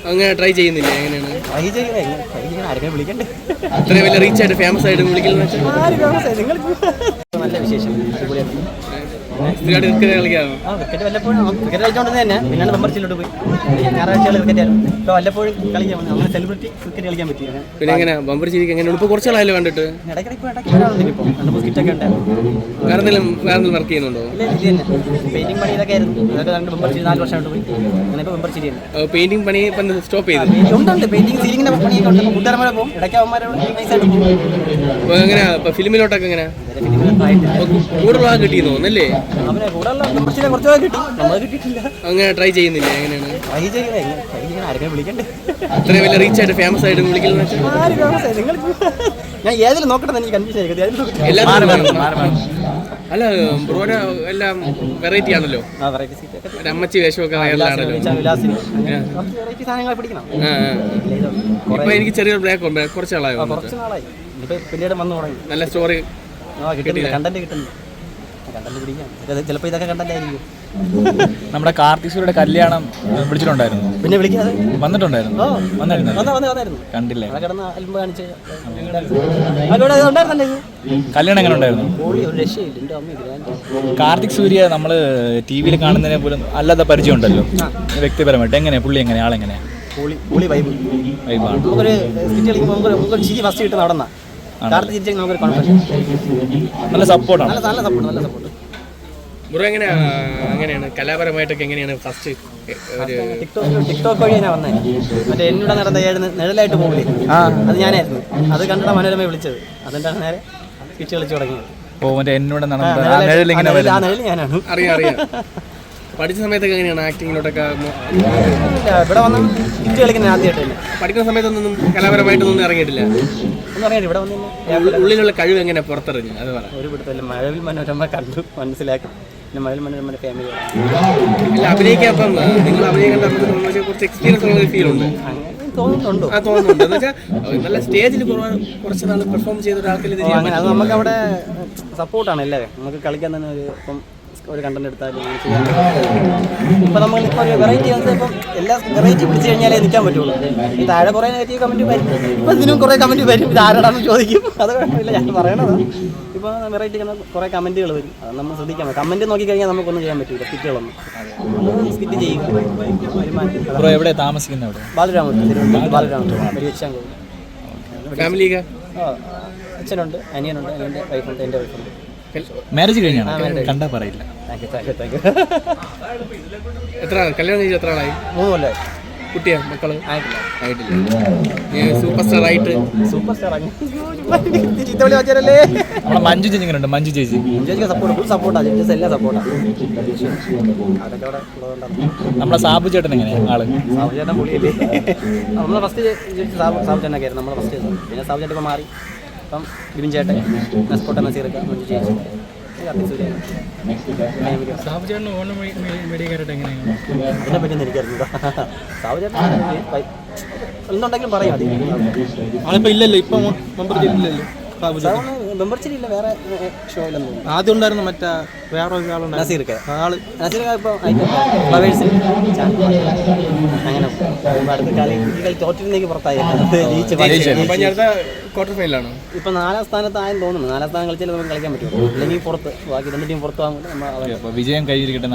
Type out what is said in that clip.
അങ്ങനെ ട്രൈ ചെയ്യുന്നില്ല? എങ്ങനെയാണ് ആരെങ്കിലും വിളിക്കണ്ടേ? അത്രയും വലിയ റീച്ച് ആയിട്ട് ഫേമസ് ആയിട്ട് വിളിക്കുന്നത് നല്ല വിശേഷം. ക്രിക്കറ്റ് കളിക്കാമോ? ക്രിക്കറ്റ് വല്ലപ്പോഴും ക്രിക്കറ്റ് കളിച്ചോണ്ട് തന്നെ പിന്നാണ് മെമ്പർഷിപ്പിലോട്ട് പോയി ഞായറാഴ്ചകൾ ക്രിക്കറ്റ് ആയിരുന്നു. ഇപ്പോൾ വല്ലപ്പോഴും കളിക്കാൻ അങ്ങനെ സെലിബ്രിറ്റി ക്രിക്കറ്റ് കളിക്കാൻ പറ്റി. പിന്നെ എങ്ങനെ ബമ്പർ ചിരിക്ക് എങ്ങനെയാണ് ഇപ്പോൾ കുറച്ചാളായാലും കണ്ടിട്ട്? ഇടയ്ക്കിടയ്ക്ക് വരാറുണ്ട്. ഇപ്പോൾ രണ്ട് സ്കിറ്റൊക്കെ ഉണ്ടായിരുന്നു. വേറെ എന്തെങ്കിലും വർക്ക് ചെയ്യുന്നുണ്ടോ? ഇല്ല ഇത് തന്നെ പെയിന്റിംഗ് പണിയിലൊക്കെ ആയിരുന്നു. അതൊക്കെ രണ്ട് മെമ്പർ ചിരി 4 വർഷമായിട്ട് പോയി. അങ്ങനെ ഇപ്പോൾ മെമ്പർ ചിരിയാണ്. പെയിന്റിംഗ് പണി ഇപ്പം സ്റ്റോപ്പ് ചെയ്തു? ഉണ്ട് പെയിന്റിംഗ് സീലിങ്ങിന്റെ പണിയൊക്കെ ഉണ്ട്. ഇപ്പോൾ കൂട്ടുകാരന്മാരെ പോകും. ഇടയ്ക്ക് അവന്മാരോട് നൈസായിട്ട് പോകും. അപ്പോൾ എങ്ങനെയാ ഇപ്പോൾ ഫിലിമിലോട്ടൊക്കെ എങ്ങനെയാ കൂടുതൽ ഭാഗം കിട്ടിയെന്ന് തോന്നുന്നല്ലേ? അവനെ കൂടുതലുള്ള മെമ്പർഷിപ്പ് കുറച്ചൊക്കെ കിട്ടി. നമ്മൾ കിട്ടിയിട്ടില്ല. അങ്ങനെ ട്രൈ ചെയ്യുന്നില്ല? എങ്ങനെയാണ് ട്രൈ ചെയ്യുന്നത്? ആരെങ്കിലും വിളിക്കണ്ടേ? അത്രയും വലിയ റീച്ച് ആയിട്ട് ഫേമസ് ആയിട്ട് വിളിക്കുന്നത് ഞാൻ ഏതിലും നോക്കട്ടെ എനിക്ക് കൺഫ്യൂഷൻ ആയിരിക്കും. അല്ല ബ്രോയുടെ എല്ലാം വെറൈറ്റി ആണല്ലോ. അമ്മച്ചി വേഷമൊക്കെ ഇപ്പൊ എനിക്ക് ചെറിയൊരു ബ്ലാക്ക് ഉണ്ട്. കുറച്ച് നാളായി പിന്നീട് വന്നു തുടങ്ങി. നല്ല സ്റ്റോറി കണ്ടന്റ് കിട്ടുന്നു. കണ്ടന്റ് പിടിക്കാം. ചിലപ്പോൾ ഇതൊക്കെ കണ്ടന്റ് ആയിരിക്കും. നമ്മുടെ കാർത്തിക് കല്യാണം വിളിച്ചിട്ടുണ്ടായിരുന്നു. പിന്നെ വിളിക്കാതെ വന്നിട്ടുണ്ടായിരുന്നു. കണ്ടില്ലേ? കല്യാണം എങ്ങനെ ഉണ്ടായിരുന്നു? കാർത്തിക് സൂര്യ നമ്മള് TV-യിൽ കാണുന്നതിനെ പോലും അല്ലാതെ പരിചയം ഉണ്ടല്ലോ വ്യക്തിപരമായിട്ട്. എങ്ങനെയാ പുള്ളി? എങ്ങനെയാ ആളെങ്ങനെയാ? നല്ല സപ്പോർട്ടാണ്. ബ്രോ എങ്ങനെയാണ് കലാപരമായിട്ടൊക്കെ എങ്ങനെയാണ് ഫസ്റ്റ്? ടിക്ടോക്ക് വഴിയാണ് വന്നത്. മറ്റേ എന്നോട് നടന്ന നിഴലായിട്ട് പോകില്ലേ, അത് ഞാനായിരുന്നു. അത് കണ്ടിട്ട് മനോരമ വിളിച്ചത്. അതിൻ്റെ നേരെ സ്കിറ്റ് കളിച്ച് തുടങ്ങിയത്. ഞാനാണ്. അറിയാം. പഠിച്ച സമയത്തൊക്കെ എങ്ങനെയാണ് ആക്ടിങ്ങിലോട്ടൊക്കെ? ഇവിടെ വന്ന് സ്കിറ്റ് കളിക്കുന്നത് ആദ്യമായിട്ടല്ലേ. പഠിക്കുന്ന സമയത്തൊന്നും കലാപരമായിട്ടൊന്നും ഇറങ്ങിയിട്ടില്ല? ഒന്നും അറിയാം. ഇവിടെ വന്ന് ഉള്ളിലുള്ള കഴിവ് എങ്ങനെ പുറത്തിറങ്ങി? അത് പറ. ഒരു പിടുത്തല്ല. മഴവിൽ മനോരമ കണ്ടു മനസ്സിലാക്കി. പിന്നെ മഴവിൽ മനോരമ ഫാമിലി അല്ല അഭിനയിക്കാൻ. അപ്പം നിങ്ങൾ അഭിനയിക്കാൻ കുറച്ച് എക്സ്പീരിയൻസ് ഉള്ള ഫീൽ ഉണ്ട് തോന്നുന്നുണ്ടോ? തോന്നുന്നുണ്ട്. എന്ന് വെച്ചാൽ നല്ല സ്റ്റേജിൽ കുറച്ച് നാൾ പെർഫോം ചെയ്ത ഒരാൾക്കിൽ അങ്ങനെ അത് നമുക്ക് അവിടെ സപ്പോർട്ടാണ് എല്ലാവരും. നമുക്ക് കളിക്കാൻ തന്നെ ഒരു കണ്ടന്റ് എടുത്താലും ഇപ്പം നമ്മളിപ്പോൾ ഒരു വെറൈറ്റി ഇപ്പം എല്ലാ വെറൈറ്റി പിടിച്ചു കഴിഞ്ഞാലേ നിൽക്കാൻ പറ്റുള്ളൂ. ഈ താഴെ കുറേ നെഗറ്റീവ് കമൻറ്റ് വരും. ഇപ്പം ഇതിനും കുറേ കമൻറ്റ് വരും. ഇത് ആരാടാന്ന് ചോദിക്കും. അത് കുഴപ്പമില്ല, ഞാൻ പറയണത്. ഇപ്പോൾ വെറൈറ്റി കുറേ കമൻറ്റുകൾ വരും. അത് നമ്മൾ ശ്രദ്ധിക്കണം. കമൻറ്റ് നോക്കിക്കഴിഞ്ഞാൽ നമുക്കൊന്നും ചെയ്യാൻ പറ്റില്ല. സ്കിറ്റുകളൊന്നും സ്കിറ്റ് ചെയ്യും. എവിടെ താമസിക്കുന്നത്? ബാലുരാമപുരം, തിരുവനന്തപുരം ബാലുരാമപുരം വലിയച്ചാങ്കോട്. ഫാമിലിയൊക്കെ അച്ഛനുണ്ട്, അനിയനുണ്ട്, എൻ്റെ വൈഫുണ്ട്, എൻ്റെ വൈഫുണ്ട്. മാരേജ് കഴിഞ്ഞാണ്? കണ്ടാ പറയില്ല. എത്ര കല്യാണം കഴിച്ചു? എത്ര ആളായി? 3 കൊല്ലമായി. കുട്ടിയാ? മക്കള് ആയിട്ടില്ല. സൂപ്പർ സ്റ്റാർ ആയിട്ട് നമ്മളെ മഞ്ജു ചേച്ചി എങ്ങനെയുണ്ട്? മഞ്ജു ചേച്ചിക്ക് സപ്പോർട്ടാണ്. എല്ലാം സപ്പോർട്ടാണ്. നമ്മളെ സാബു ചേട്ടൻ എങ്ങനെയാ ആള്? സാബു ചേട്ടൻ പൊളിയല്ലേ. നമ്മളെ ഫസ്റ്റ് സാബു ചേട്ടനൊക്കെ ആയിരുന്നു നമ്മളെ ഫസ്റ്റ്. പിന്നെ സാബു ചേട്ടൻ ഇപ്പം മാറി. അപ്പം ബിബിൻ ചേട്ടൻ, നസ്കോട്ട നസീറക്ക, മഞ്ജു ചേച്ചി, സാബു ചേട്ടൻ ഓണം മീഡിയക്കാരായിട്ട് എങ്ങനെയാണ്? അതിനെപ്പറ്റി എനിക്കറിഞ്ഞൂടാ. സാബു ചേട്ടൻ എന്തുണ്ടെങ്കിലും പറയാം. ആളിപ്പോൾ ഇല്ലല്ലോ, ഇപ്പം മെമ്പർഷിപ്പില്ലല്ലോ. മെമ്പർഷിപ്പ് ഇല്ല, വേറെ ഷോ ഇല്ലെന്ന് തോന്നുന്നു. ആദ്യം ഉണ്ടായിരുന്നു മറ്റേ വേറെ ഒരാളുണ്ട്, നസീർക്ക. നസീർക്ക ഇപ്പോൾ ഫ്ലവേഴ്സിൽ അങ്ങനെ അടുത്ത കളി തോറ്റിരുന്നേക്ക് പുറത്തായി. ക്വാർട്ടർ ഫൈനലാണോ? ഇപ്പം 4ാം സ്ഥാനത്തായെന്ന് തോന്നുന്നു. 4ാം സ്ഥാനം കളിച്ചാൽ നമുക്ക് കളിക്കാൻ പറ്റുമോ? അല്ലെങ്കിൽ പുറത്ത് ബാക്കി 2 ടീം പുറത്ത് വാങ്ങുമ്പോൾ വിജയം കൈയിരിക്കട്ടെ.